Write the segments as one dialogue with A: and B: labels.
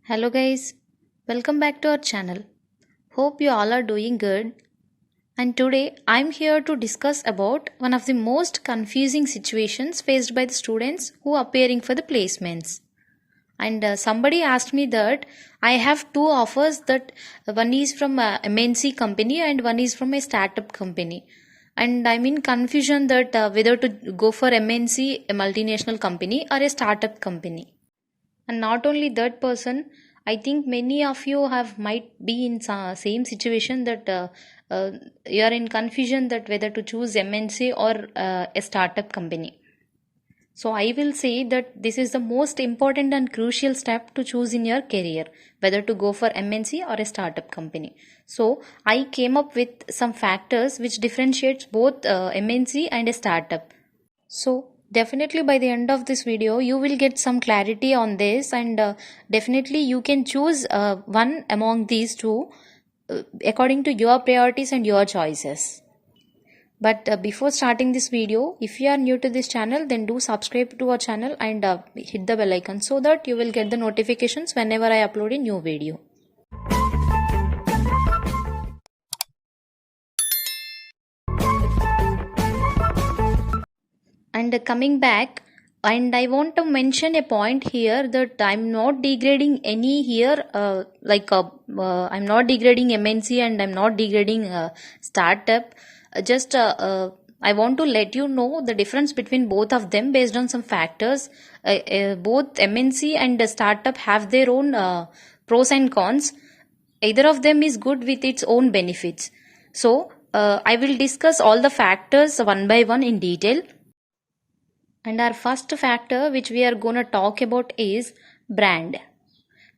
A: Hello guys, welcome back to our channel. Hope you all are doing good. And today I'm here to discuss about one of the most confusing situations faced by the students who are appearing for the placements. And somebody asked me that I have two offers, that one is from a MNC company and one is from a startup company. And I'm in confusion that whether to go for MNC, a multinational company, or a startup company. And not only that person, I think many of you have might be in same situation that you are in confusion that whether to choose MNC or a startup company. So I will say that this is the most important and crucial step to choose in your career, whether to go for MNC or a startup company. So I came up with some factors which differentiates both MNC and a startup. So definitely by the end of this video you will get some clarity on this, and definitely you can choose one among these two according to your priorities and your choices. But before starting this video, if you are new to this channel, then do subscribe to our channel and hit the bell icon so that you will get the notifications whenever I upload a new video. And coming back, and I want to mention a point here that I'm not degrading any here, I'm not degrading MNC and I'm not degrading startup. I want to let you know the difference between both of them based on some factors. Both MNC and startup have their own pros and cons. Either of them is good with its own benefits. So I will discuss all the factors one by one in detail. And our first factor which we are going to talk about is brand,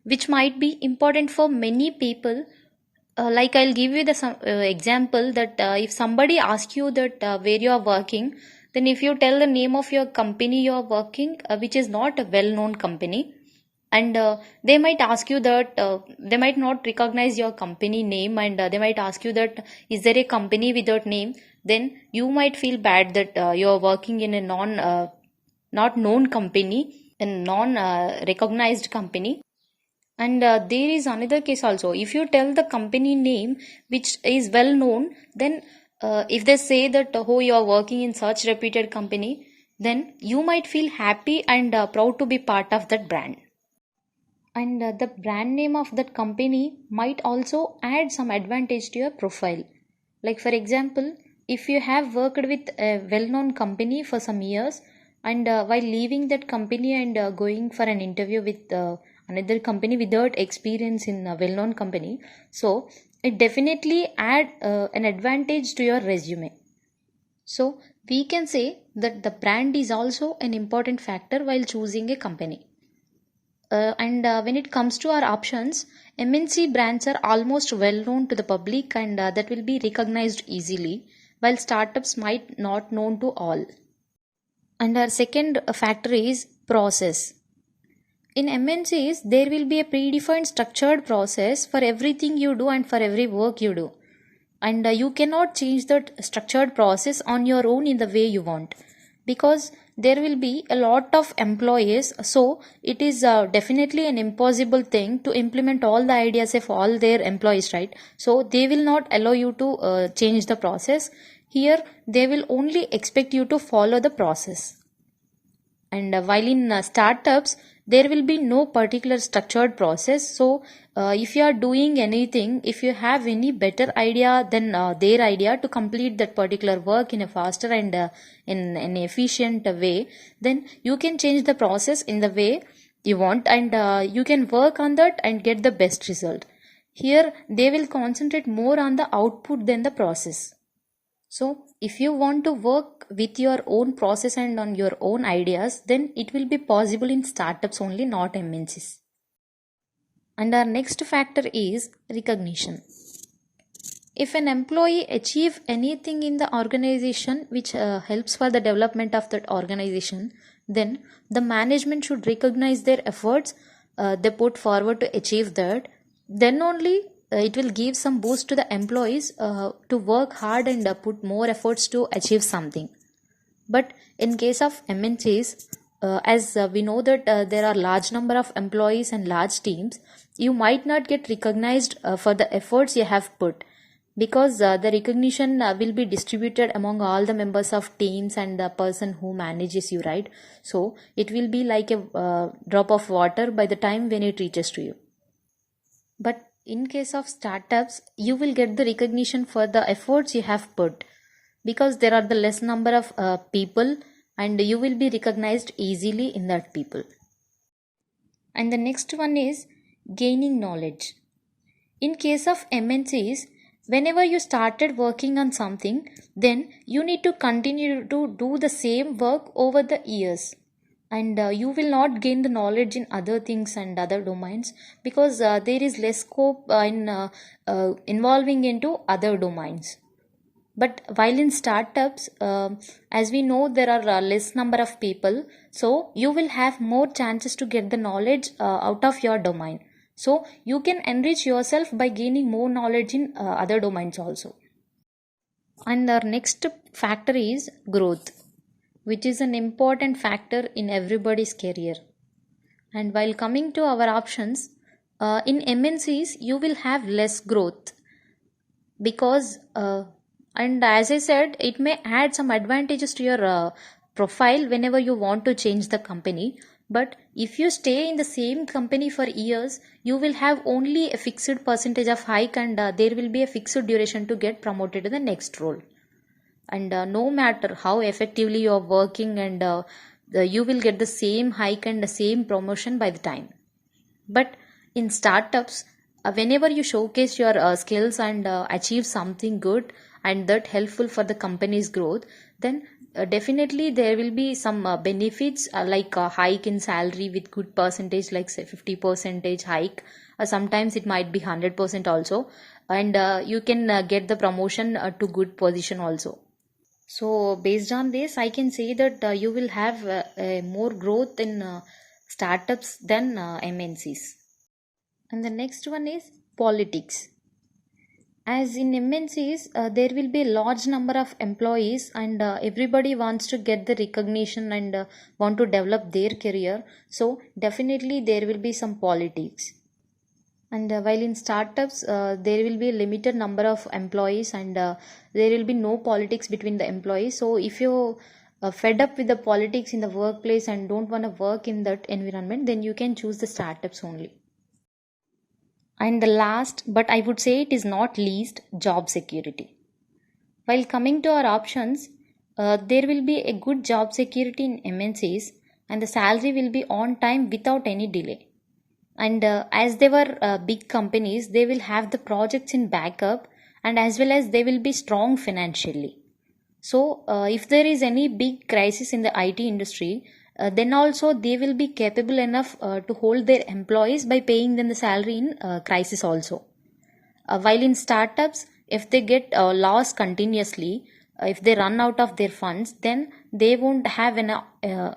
A: which might be important for many people. Like I'll give you the example that if somebody asks you that where you are working, then if you tell the name of your company you are working, which is not a well-known company, and they might ask you that they might not recognize your company name, and they might ask you that is there a company with that name, then you might feel bad that you are working in a not known company, a non recognized company. And there is another case also. If you tell the company name which is well known, then if they say that oh, you are working in such reputed company, then you might feel happy and proud to be part of that brand. And the brand name of that company might also add some advantage to your profile. Like for example, if you have worked with a well-known company for some years, and while leaving that company and going for an interview with another company without experience in a well-known company, so it definitely add an advantage to your resume. So we can say that the brand is also an important factor while choosing a company. And when it comes to our options, MNC brands are almost well known to the public, and that will be recognized easily, while startups might not known to all. And our second factor is process. In MNCs, there will be a predefined structured process for everything you do and for every work you do. And you cannot change that structured process on your own in the way you want, because there will be a lot of employees. So it is definitely an impossible thing to implement all the ideas of all their employees, right? So they will not allow you to change the process. Here they will only expect you to follow the process. And while in startups, there will be no particular structured process. So if you are doing anything, if you have any better idea than their idea to complete that particular work in a faster and in an efficient way, then you can change the process in the way you want, and you can work on that and get the best result. Here they will concentrate more on the output than the process. So if you want to work with your own process and on your own ideas, then it will be possible in startups only, not MNCs. And our next factor is recognition. If an employee achieve anything in the organization which helps for the development of that organization, then the management should recognize their efforts they put forward to achieve that. Then only it will give some boost to the employees to work hard and put more efforts to achieve something. But in case of MNCs, as we know that there are large number of employees and large teams, you might not get recognized for the efforts you have put, because the recognition will be distributed among all the members of teams and the person who manages you, right? So it will be like a drop of water by the time when it reaches to you. But in case of startups, you will get the recognition for the efforts you have put, because there are the less number of people, and you will be recognized easily in that people. And the next one is gaining knowledge. In case of MNCs, whenever you started working on something, then you need to continue to do the same work over the years, and you will not gain the knowledge in other things and other domains, because there is less scope in involving into other domains. But while in startups, as we know, there are less number of people, so you will have more chances to get the knowledge out of your domain. So you can enrich yourself by gaining more knowledge in other domains also. And our next factor is growth, which is an important factor in everybody's career. And while coming to our options, in MNCs you will have less growth, because and as I said, it may add some advantages to your profile whenever you want to change the company. But if you stay in the same company for years, you will have only a fixed percentage of hike, and there will be a fixed duration to get promoted to the next role. And no matter how effectively you are working, and you will get the same hike and the same promotion by the time. But in startups, whenever you showcase your skills and achieve something good and that helpful for the company's growth, then definitely there will be some benefits, like a hike in salary with good percentage, like say 50% hike. Sometimes it might be 100% also, and you can get the promotion to good position also. So based on this, I can say that you will have more growth in startups than MNCs. And the next one is politics. As in MNCs, there will be a large number of employees, and everybody wants to get the recognition and want to develop their career. So definitely there will be some politics. And while in startups, there will be a limited number of employees, and there will be no politics between the employees. So if you fed up with the politics in the workplace and don't want to work in that environment, then you can choose the startups only. And the last, but I would say it is not least, job security. While coming to our options, there will be a good job security in MNCs, and the salary will be on time without any delay. And as they were big companies, they will have the projects in backup, and as well as they will be strong financially. So if there is any big crisis in the IT industry, then also they will be capable enough to hold their employees by paying them the salary in crisis also. While in startups, if they get loss continuously, if they run out of their funds, then they won't have an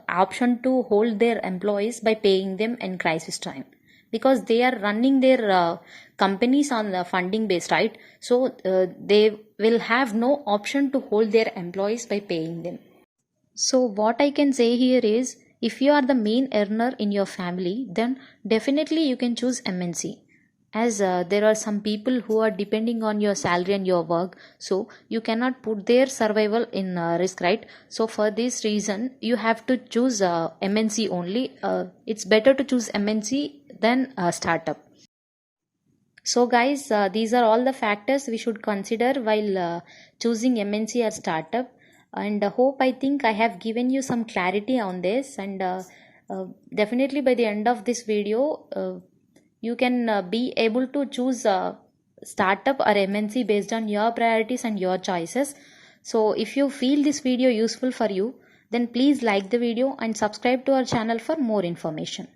A: option to hold their employees by paying them in crisis time, because they are running their companies on the funding base, right? So they will have no option to hold their employees by paying them. So what I can say here is, if you are the main earner in your family, then definitely you can choose MNC, as there are some people who are depending on your salary and your work, so you cannot put their survival in risk, right? So for this reason you have to choose MNC only. It's better to choose MNC than startup. So guys, these are all the factors we should consider while choosing MNC or startup. And I think I have given you some clarity on this, and definitely by the end of this video you can be able to choose startup or MNC based on your priorities and your choices. So if you feel this video useful for you, then please like the video and subscribe to our channel for more information.